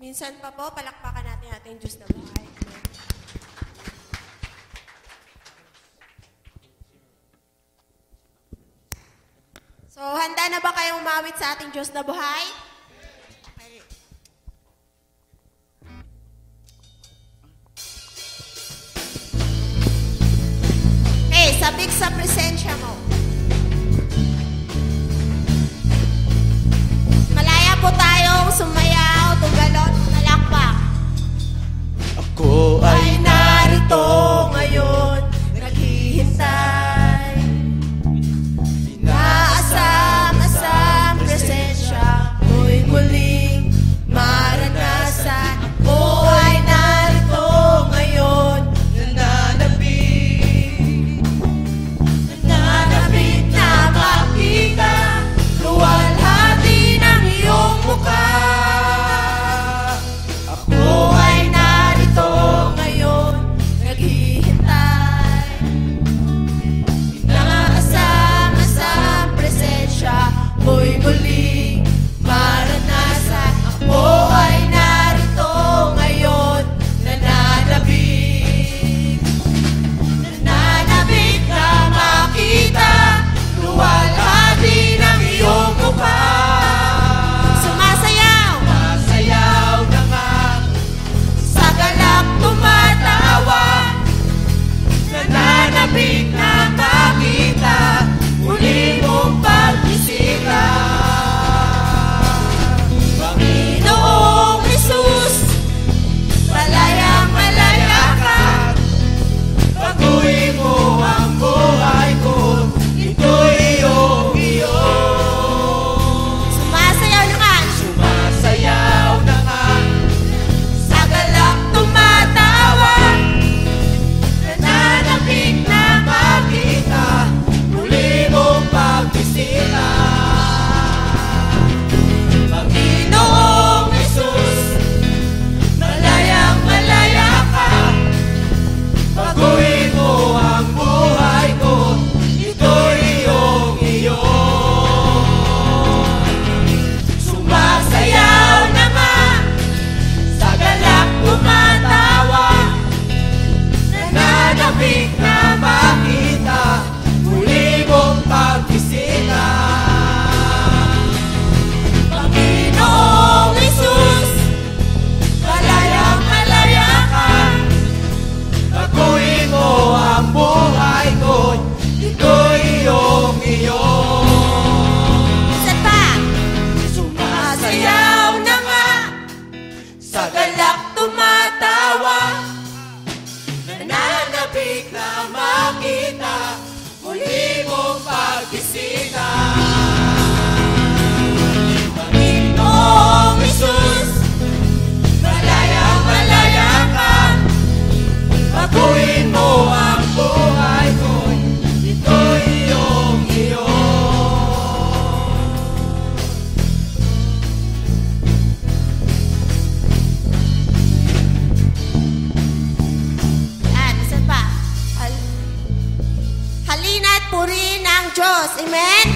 Minsan pa po, palakpakan natin ating Diyos na buhay. So, handa na ba kayong umawit sa ating Diyos na buhay? Okay. Okay, sabik sa presensya mo. Malaya po tayong sumayaw, tugalon, malakpak. Ako ay narito ngayon, naghihintay. Inaasam-asam presensya mo'y muling maranasan. Ako ay narito ngayon, nananabik na makita luwalhati ng iyong mukha. Ako ay narito ngayon, naghihintay. Inaasam-asam presensya mo'y muling maranasan. Ako ay narito ngayon, nananabik na makita luwalhati ng iyong mukha. Sumasayaw, Masayaw na nga, sa galak tumatawa. nananabik na makita muli mong pagbisita. Panginoong Jesus, malayang malaya ka. Baguhin mo ang buhay ko, ito'y iyong-iyo. Sumasayaw naman, Sumasayaw na nga, sa galak tumatawa. Nananabik na makita muli mong pagbisita. Panginoong Jesus, Malayang malaya ka, baguhin mo ang buhay ko, ito'y iyong-iyo. Sumasayaw na nga, sa galak tumatawa. Nananabik na makita, muli mong pagbisita. Panginoong Jesus, Malayang malaya ka, baguhin mo ang buhay ko, ito'y iyong-iyo. isa pa. Sumasayaw na nga, sa galak tumatawa. Nananabik na makita, muli mong pagbisita. Panginoong Jesus, malayang malaya ka, baguhin mo ang buhay ko, ito'y iyong-iyo. Yan, isa pa. Halina't purihin ang Diyos. Amen?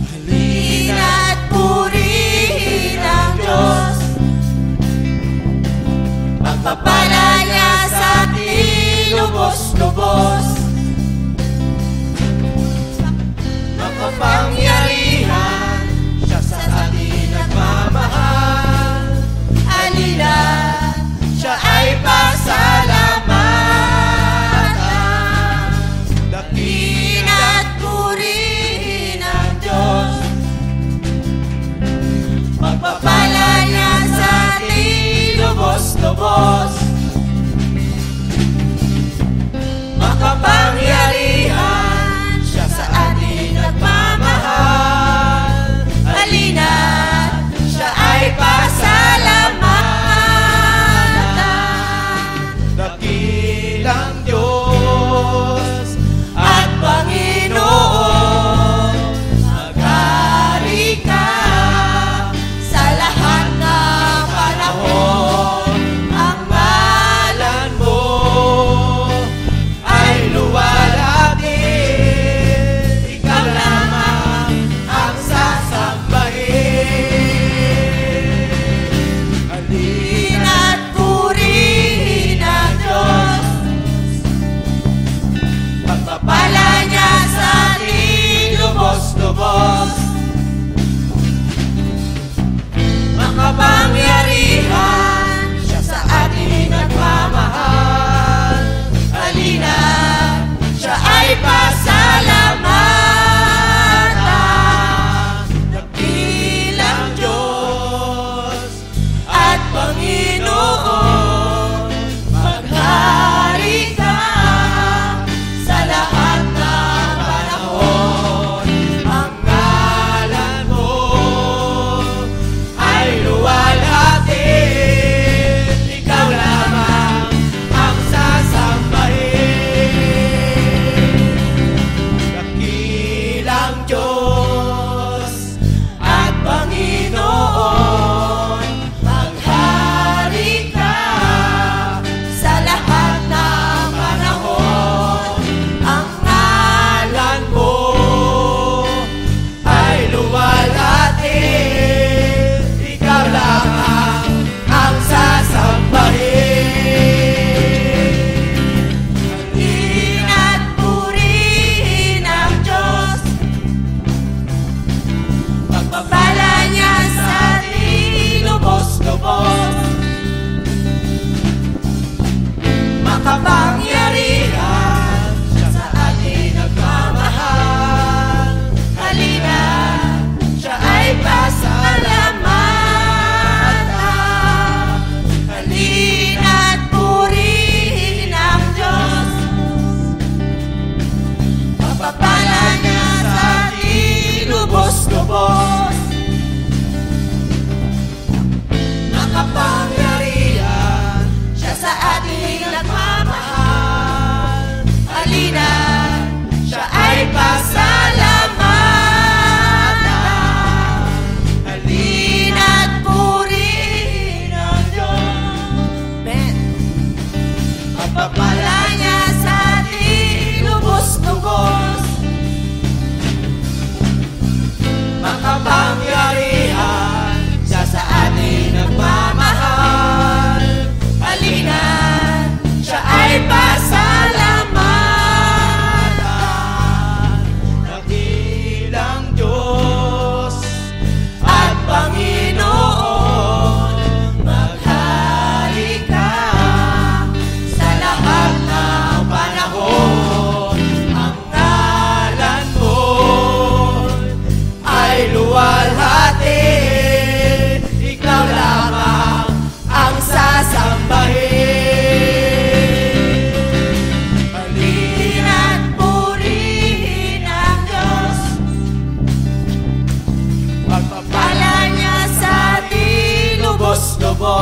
Halina't purihin ang Diyos. Pagpapalaya sa ating lubos-lubos. Makapangyarihan siya sa atin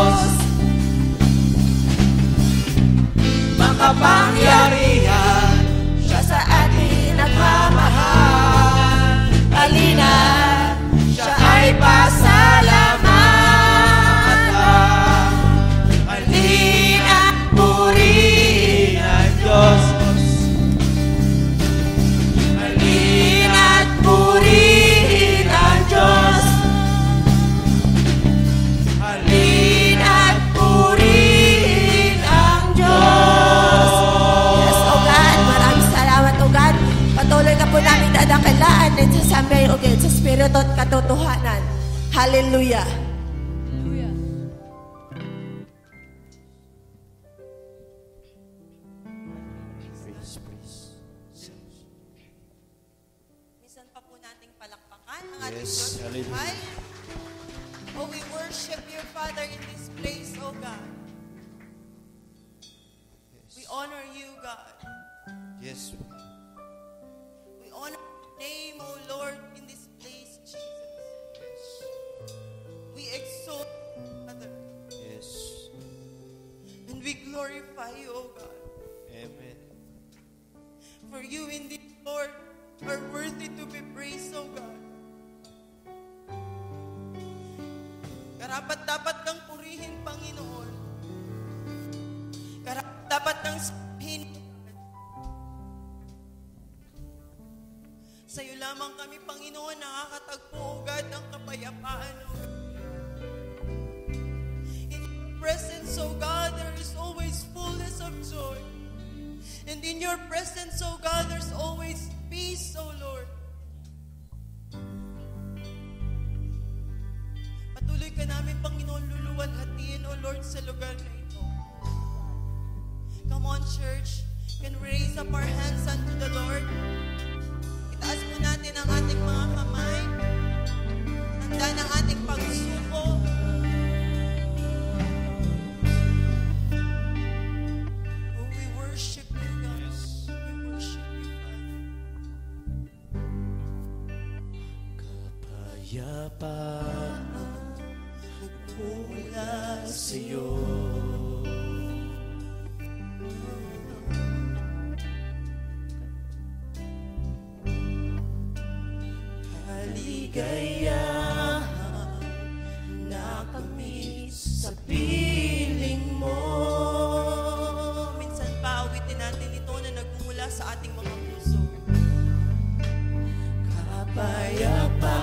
Diyos, makapangyarihan, Siya sa atin nagmamahal. Halina, siya ay pasalamatan. halina at purihin ang Diyos. Halina at purihin ang Diyos. Halina at purihin ang Diyos. Yes, O God, maraming salamat, O God. Patuloy ka po namin dadakilaan at sasabihin, O God, sa Espiritu at katotohanan. Hallelujah. Minsan pa po nating palakpakan ang ating Yes, Diyos na hallelujah. buhay. Oh, we worship you, Father, in this place, oh God. We honor you, God. Yes. We honor your name, oh Lord, in this place, Jesus. We exalt you, Father, Yes. and we glorify you, oh God. Amen. For you indeed, Lord, are worthy to be praised, oh God. Karapat-dapat kang purihin, Panginoon. Karapat-dapat kang sabihin, sa iyo lamang kami, Panginoon, nakakatagpo, O God, ng kapayapaan, O God. In your presence, O God, there is always fullness of joy. And in your presence, O God, there's always peace, O Lord. Patuloy ka namin, Panginoon, luluwalhatiin, O Lord, sa lugar na ito. Come on, church. Can we raise up our hands unto the Lord? Itaas po natin ang ating mga kamay. Handa ng ating pagsuko. Oh, we worship you, God. We worship you, Father. Kapayapaan mula sa'yo. Kaligayahan nakamit sa piling mo. Minsan pa awitin natin ito na nagmumula sa ating mga puso. Kapayapaan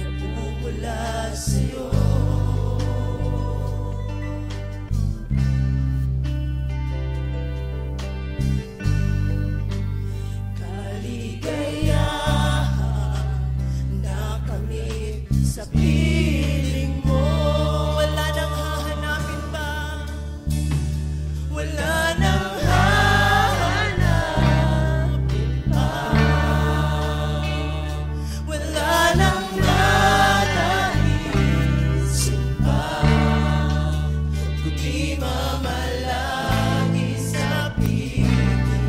nagmumula sa'yo. Kaligayahan nakamit sa piling mo. Wala nang hahanapin pa. Wala nang hahanapin pa. Wala nang nanaisip pa. Kundi mamalagi sa piling mo,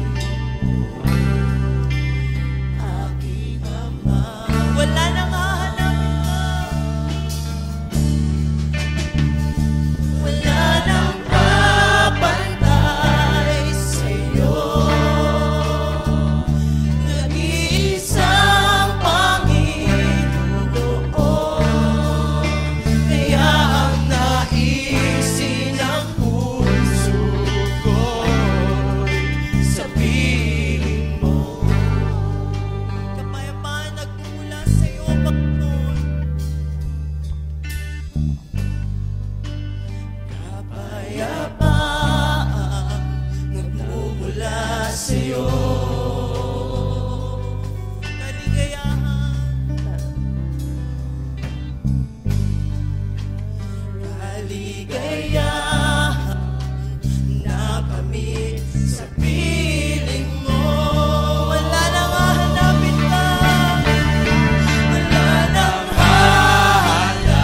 aking Ama. Wala nang hahanapin pa. Wala nang papantay sa'yo. Nag-iisang Panginoon, kaya ang naisin ng puso ko'y sa piling mo. Kapayapaan nagmumula sa iyo, Panginoon. Kapayapaan nagmumula sa'yo. Kaligayahan. Kaligayahan nakamit sa piling mo. Wala nang hahanapin pa. Wala nang hahanapin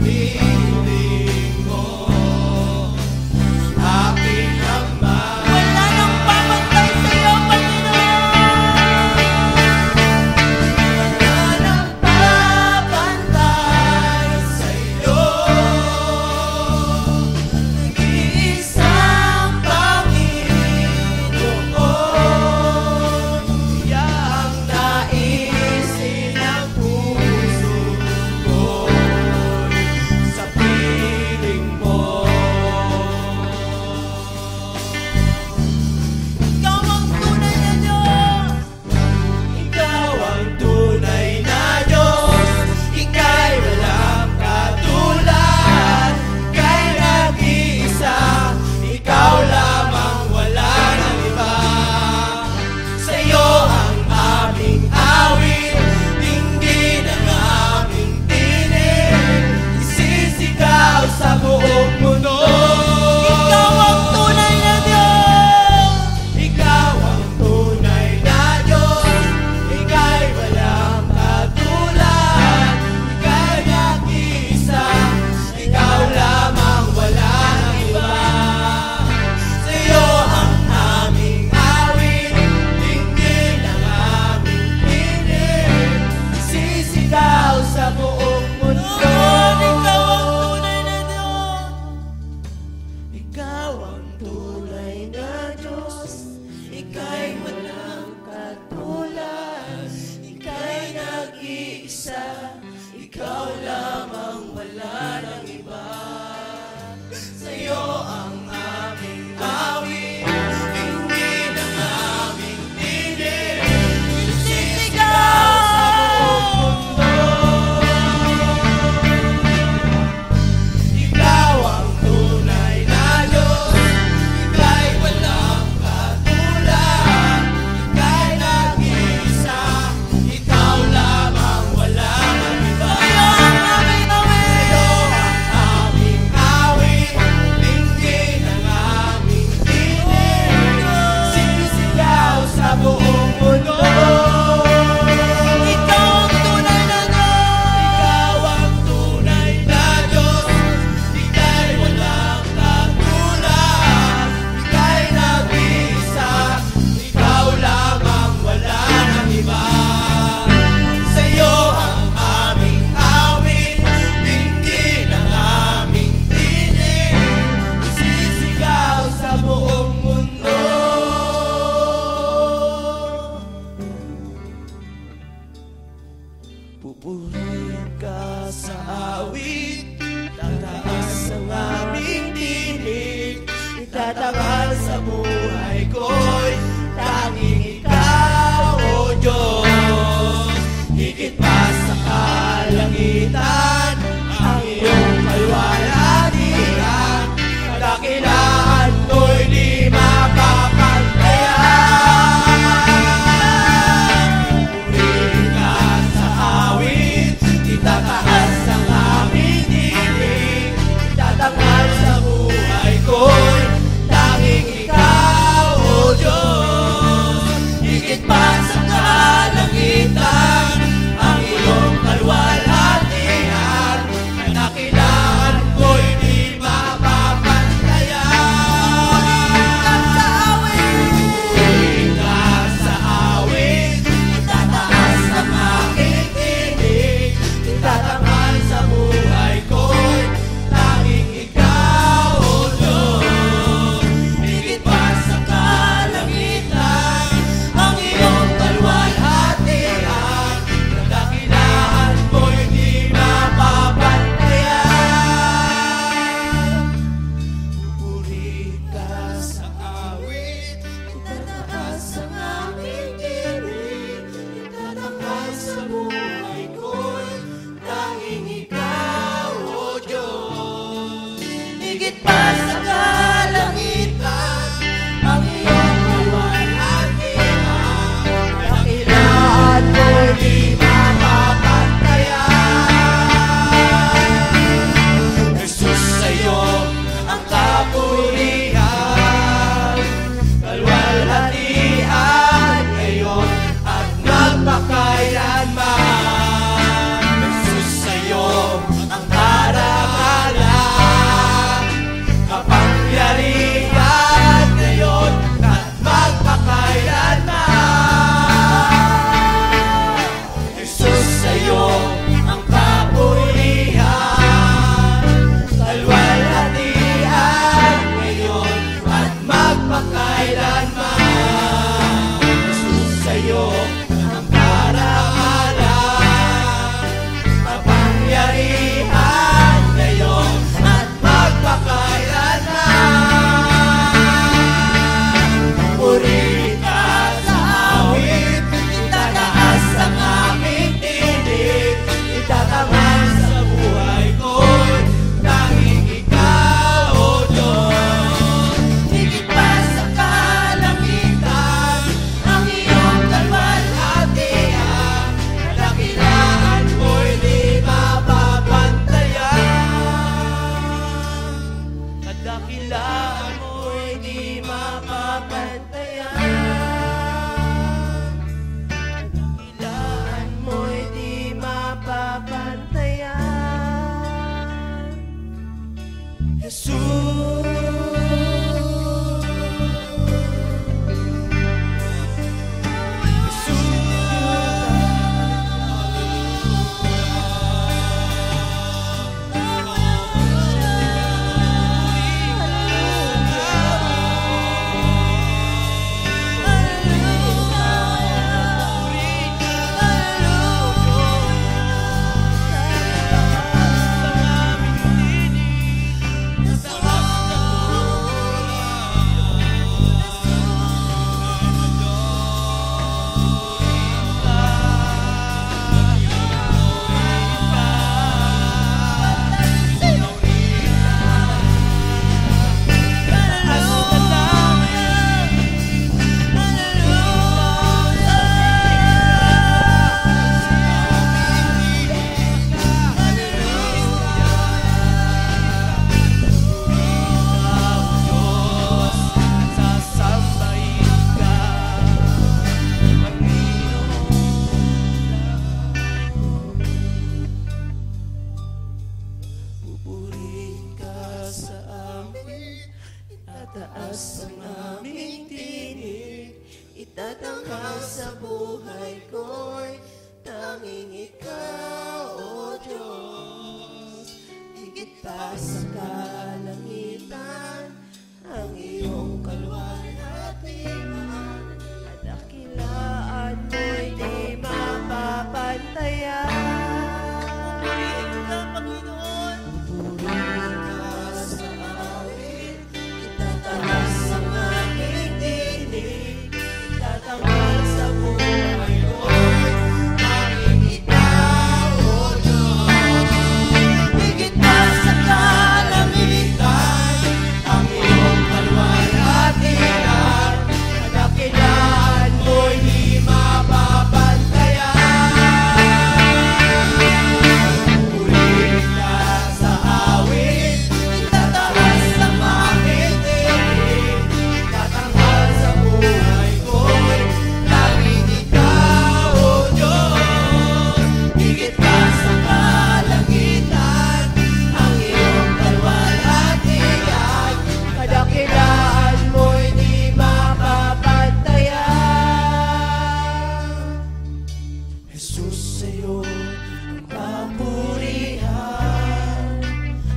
piling mo, aking Ama. Wala nang papantay sa'yo, Panginoon. Wala nang papantay sa'yo, nag-iisang Panginoon. Yang naisin ang puso ko sa piling mo. Ikaw ang tunay na Diyos. Ikaw ang tunay na Diyos, ika'y walang katulad, ika'y nag-iisa, ikaw lamang, wala nang iba. Sa'yo ang aming awit, dinggin ang aming tinig, isisigaw sa buong mundo. Ikaw ang tunay na Diyos. Ikaw ang tunay na Diyos, ika'y walang katulad, ika'y nag-iisa, ikaw lamang, wala nang iba. Sa'yo ang aming awit, dinggin ang aming tinig, sisigaw sa buong mundo. Ikaw ang tunay na Diyos. Ikaw ang tunay na Diyos, ika'y walang katulad, ika'y nag-iisa, ikaw lamang, wala nang iba. Sa'yo ang aming awit, dinggin ang aming tinig, sisigaw sa buong mundo. Ikaw ang tunay na Diyos, ika'y walang katulad, ika'y nag-iisa, ikaw lamang, wala nang iba. Sa'yo ang aming awit, dinggin ang aming tinig, sisigaw sa buong mundo. Ikaw ang tunay na Diyos. Ikaw ang tunay na Diyos, ika'y walang katulad, ika'y nag-iisa, ikaw lamang, wala nang iba. Sa'yo ang aming awit, dinggin ang aming tinig, isisigaw sa buong mundo. Pupurihin ka sa awit, tataas ang aming tinig, itatangal sa buhay ko'y tanging ikaw, O Diyos. Higit pa sa kalangitan, ang iyong kalwalhatian, kadakilaan ko'y di mapapantayan. Purihin ka sa awit, itataas ang aming tinig, itatangal sa buhay ko'y tanging ikaw, O Diyos. Higit pa sa kalangitan, ang iyong kalwalhatian, kadakilaan ko'y di mapapantayan. Purihin ka sa awit, itataas ang aking tinig, itatangal sa buhay Itataas ang aming tinig, itatanghal sa buhay ko'y tanging ikaw, O Diyos. Higit pa sa kalangitan, ang iyong kalwalhatian, at dakilaan mo'y di mapapantayan. Pupurihin ka, Panginoon. Pupurihin ka sa awit, itataas ang aking tinig, itatanghal sa buhay ko'y tanging ikaw, O Diyos. Higit pa sa kalangitan, ang iyong kalwalhatian, at dakilaan mo'y di mapapantayan. Pupurihin ka sa awit, itataas ang aking tinig, itatanghal sa buhay ko'y tanging ikaw, O Diyos. Higit pa sa kalangitan, ang iyong kalwalhatian, kadakilaan mo'y di mapapantayan. Jesus, sa'yo ang papurihan,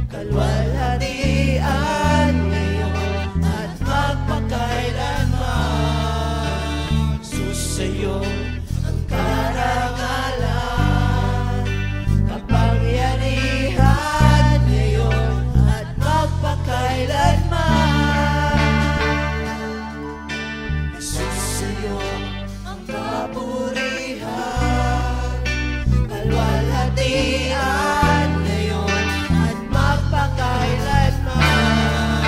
kalwalhatian ngayon at magpakailanman. Jesus, sa'yo ang karangalan, kapangyarihan ngayon at magpakailanman. Jesus, sa'yo ang papurihan, kalwalhatian ngayon at magpakailanman.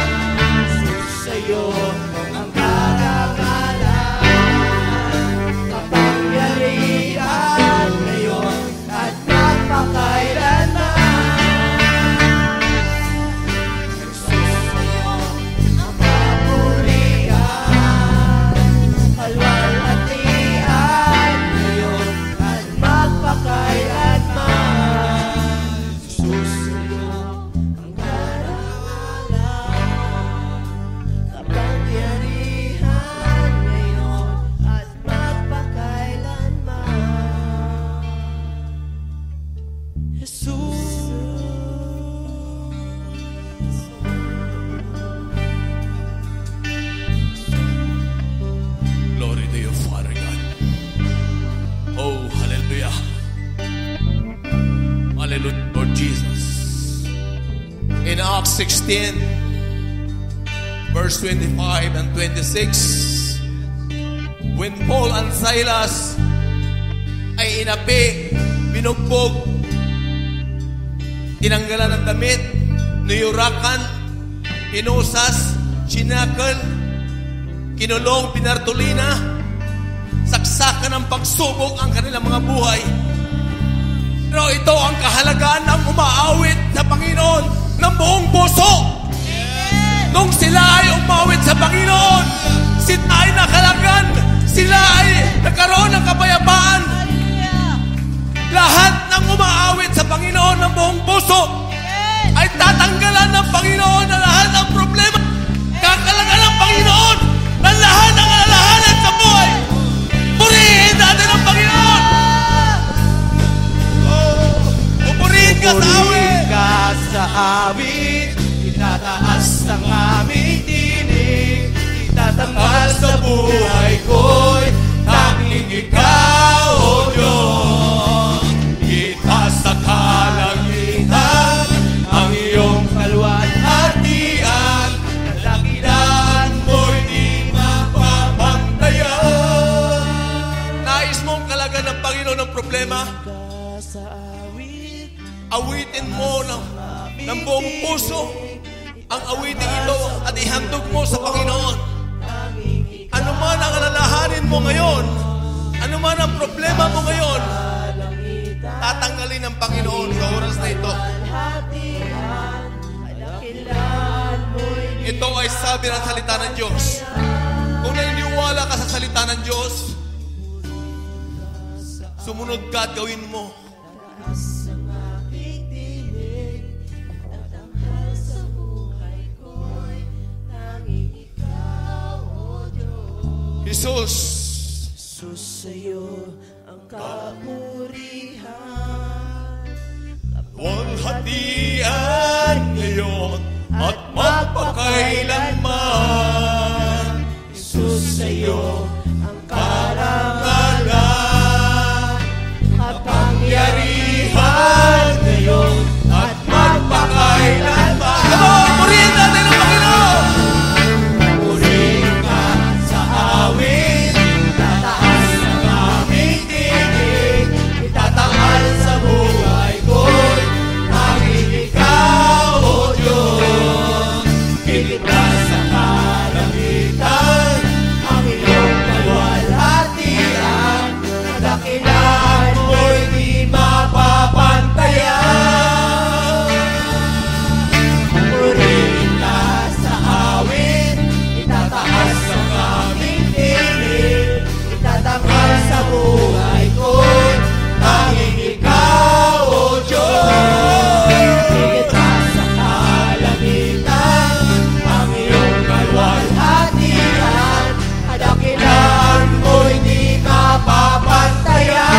Jesus, sa'yo ang karangalan, kapangyarihan ngayon at magpakailanman. Jesus, sa'yo ang papurihan, kalwalhatian ngayon at magpakailanman. Jesus, sa'yo ang karangalan, kapangyarihan ngayon at magpakailanman. Jesus. Glory to you, Father God. Oh, hallelujah. Hallelujah, Lord Jesus. In Acts 16, verse 25 and 26, when Paul and Silas ay inapi, binugbog, tinanggalan ng damit, niyurakan, pinusas, sinakal, kinulong, pinartulina, saksakan ng pagsubok ang kanilang mga buhay. Pero ito ang kahalagaan ng umaawit sa Panginoon ng buong puso. Nung sila ay umawit sa Panginoon, sila ay nakalagan, sila ay nagkaroon ng kapayapaan. Lahat ng umaawit sa Panginoon ng buong puso ay tatanggalan ng Panginoon na lahat ng problema. Kakalagan ng Panginoon ng lahat ng alalahanan sa buhay. Purihin natin ang Panginoon. Pupurihin ka sa awit. Ka sa awit, itataas ang aming tinig, itatangal sa buhay ko'y tanging ikaw, O Diyos. Itaas sa kalangitan ang iyong kalwalhatian, kadakilaan mo'y di mapapantayan. Nais mong kalagan ng Panginoon ng problema? Awitin mo ng buong puso ang awiting ito at ihandog mo sa Panginoon. Ano man ang alalahanin mo ngayon, ano man ang problema mo ngayon, tatanggalin ng Panginoon sa oras na ito. Ito ay sabi ng salita ng Diyos. Kung naniniwala ka sa salita ng Diyos, sumunod ka at gawin mo. Jesus, sa'yo ang kapurihan, walhatian ngayon at magpakailanman. Jesus, sa'yo ang karangalan at pangyarihan ngayon at magpakailanman. Come on, purihin natin ang Panginoon. Purihin ka sa awit, itataas ang aming tinig, itataal sa buhay ko'y tanging ikaw, O Diyos. Iligtas sa kalangitan ang iyong kalwalhatian, kadakilaan mo'y di mapapantayan. Purihin ka sa awit, itataas ang aming tinig, itatangal sa buhay ko'y tanging ikaw, O Diyos. Iligtas sa kalangitan ang iyong kalwalhatian, kadakilaan mo'y di mapapantayan.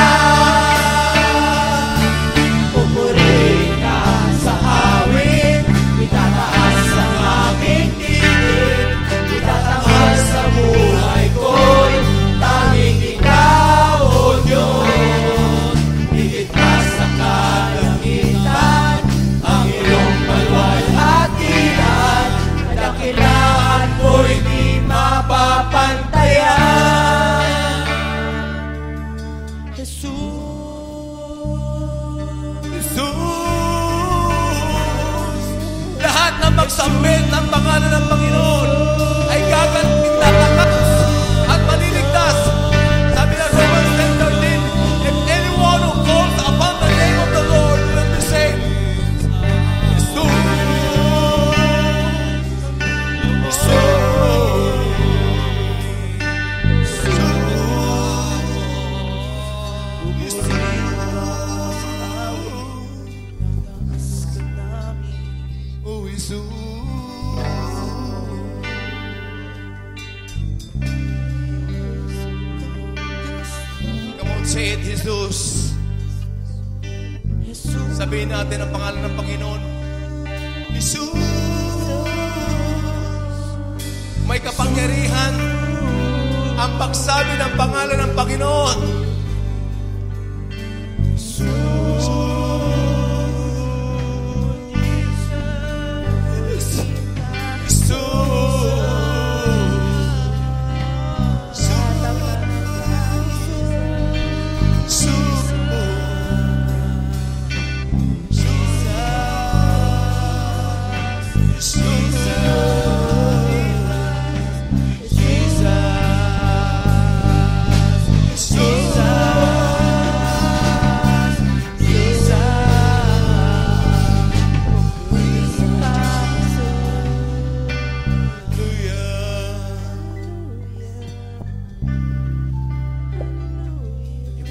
Pupurihin ka sa awit, itataas ang aming tinig, itatangal sa buhay ko'y tanging ikaw, O Diyos. Iligtas sa kalangitan ang iyong kalwalhatian, kadakilaan mo'y di mapapantayan. Jesus, lahat na magsambit ng pangalan ng Panginoon ay tatakas at maliligtas. Sabi ng Romans 10:13, if anyone who calls upon the name of the Lord will be saved. Oh, Jesus. Come on, say it, Jesus. Sabihin natin ang pangalan ng Panginoon. Jesus. May kapangyarihan ang pagsabi ng pangalan ng Panginoon.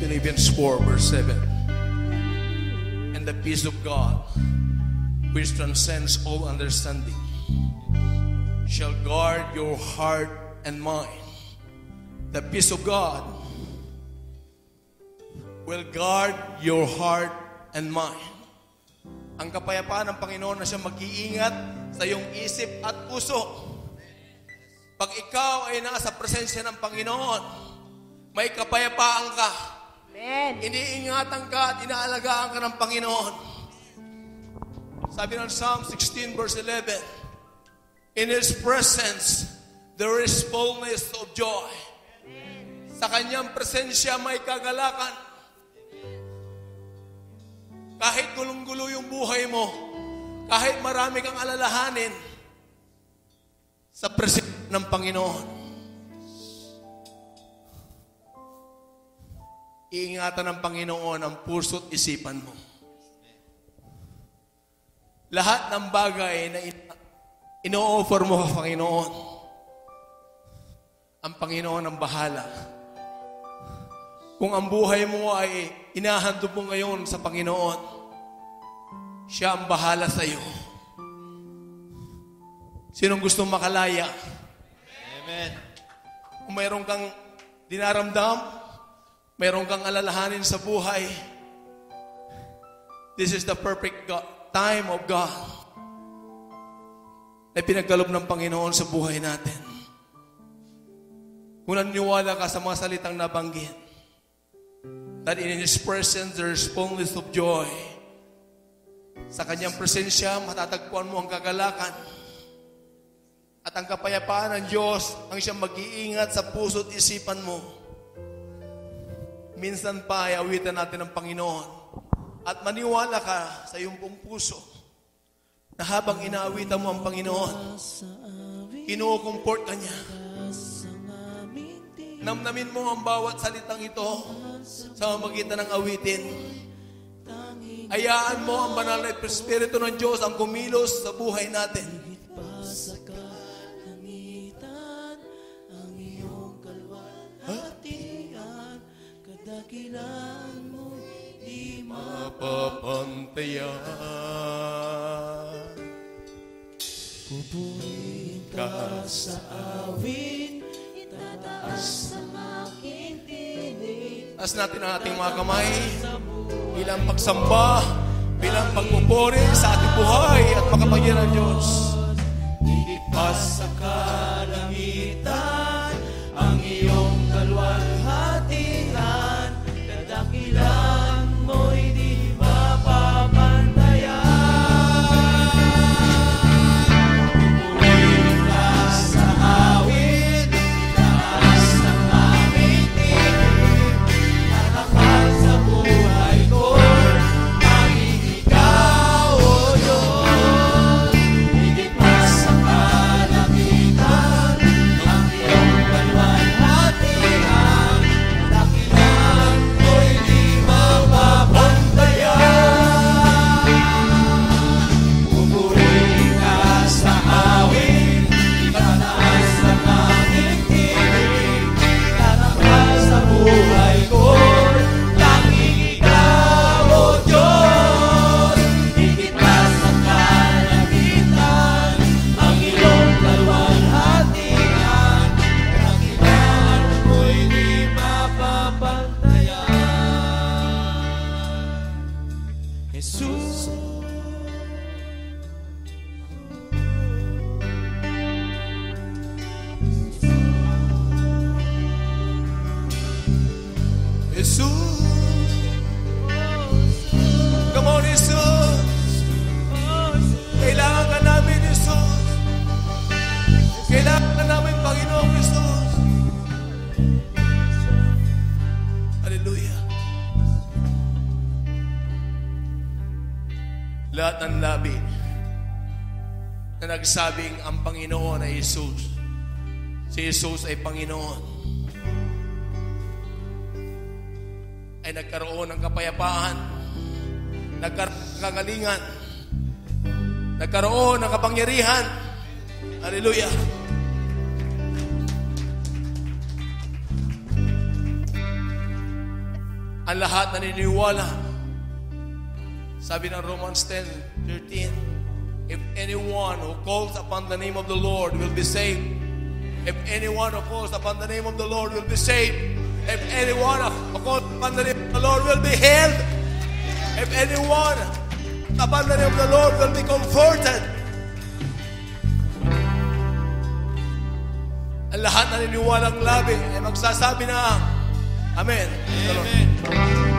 Philippians 4 verse 7. And the peace of God, which transcends all understanding, shall guard your heart and mind. The peace of God will guard your heart and mind. Ang kapayapaan ng Panginoon na siya mag-iingat sa iyong isip at puso. Pag ikaw ay nasa presensya ng Panginoon, may kapayapaan ka. Amen. Iniingatan ka at inaalagaan ka ng Panginoon. Sabi ng Psalm 16 verse 11, in His presence, there is fullness of joy. Sa Kanyang presensya may kagalakan. Kahit gulong-gulo yung buhay mo, kahit marami kang alalahanin, sa presensya ng Panginoon, iingatan ng Panginoon ang puso't isipan mo. Lahat ng bagay na ino-offer mo sa Panginoon, ang Panginoon ang bahala. Kung ang buhay mo ay inahandog mo ngayon sa Panginoon, siya ang bahala sa iyo. Sinong gustong makalaya? Amen. Kung mayroon kang dinaramdam, mayroon kang alalahanin sa buhay, this is the perfect time of God na pinagkaloob ng Panginoon sa buhay natin. Kung naniniwala ka sa mga salitang nabanggit, that in His presence there is fullness of joy. Sa Kanyang presensya, matatagpuan mo ang kagalakan. At ang kapayapaan ng Diyos ang siyang mag-iingat sa puso't isipan mo. Minsan pa ay awitan natin ng Panginoon. At maniwala ka sa iyong buong puso na habang inaawitan mo ang Panginoon, kinukumport ka niya. Namnamin mo ang bawat salitang ito sa magitan ng awitin. Hayaan mo ang banal na Espiritu ng Diyos ang kumilos sa buhay natin. Kadakilan mo di mapapantayan. Pupurihin ka sa awit, itataas ang aking tinig. Taas natin ang ating mga kamay bilang pagsamba, bilang pagpupuri sa ating buhay at makapangyarihan ng Diyos. Higit pa sa kalangitan, ang iyong kalwalhatian, kadakilan mo'y di mapapantayan. Pupurihin ka sa awit, taas ng aming tinig, tatakal sa buhay ko, tanging ikaw, O Diyos. Higit pa sa kalangitan, ang iyong kalwalhatian, kadakilan mo'y di mapapantayan. Pupurihin ka sa awit, itataas ang aming tinig, tatakal sa buhay ko, tanging ikaw, O Diyos. Higit pa sa kalangitan, ang iyong kalwalhatian, kadakilan mo'y di mapapantayan. Jesus. Jesus. Come on, Jesus. Kailangan ka namin, Jesus. Kailangan ka namin, Panginoong Jesus. Hallelujah. Lahat ng labi na nagsabing ang Panginoon ay Jesus. Si Jesus ay Panginoon. Ay nagkaroon ng kapayapaan, nagkaroon ng kagalingan, nagkaroon ng kapangyarihan. Hallelujah. Ang lahat naniniwala. Sabi ng Romans 10:13, If anyone who calls upon the name of the Lord will be saved. If anyone who calls upon the name of the Lord will be saved. If anyone who calls upon the name of the Lord will be healed. If anyone upon the name of the Lord will be comforted. Ang lahat na niniwalang labi ay magsasabi na Amen. Amen.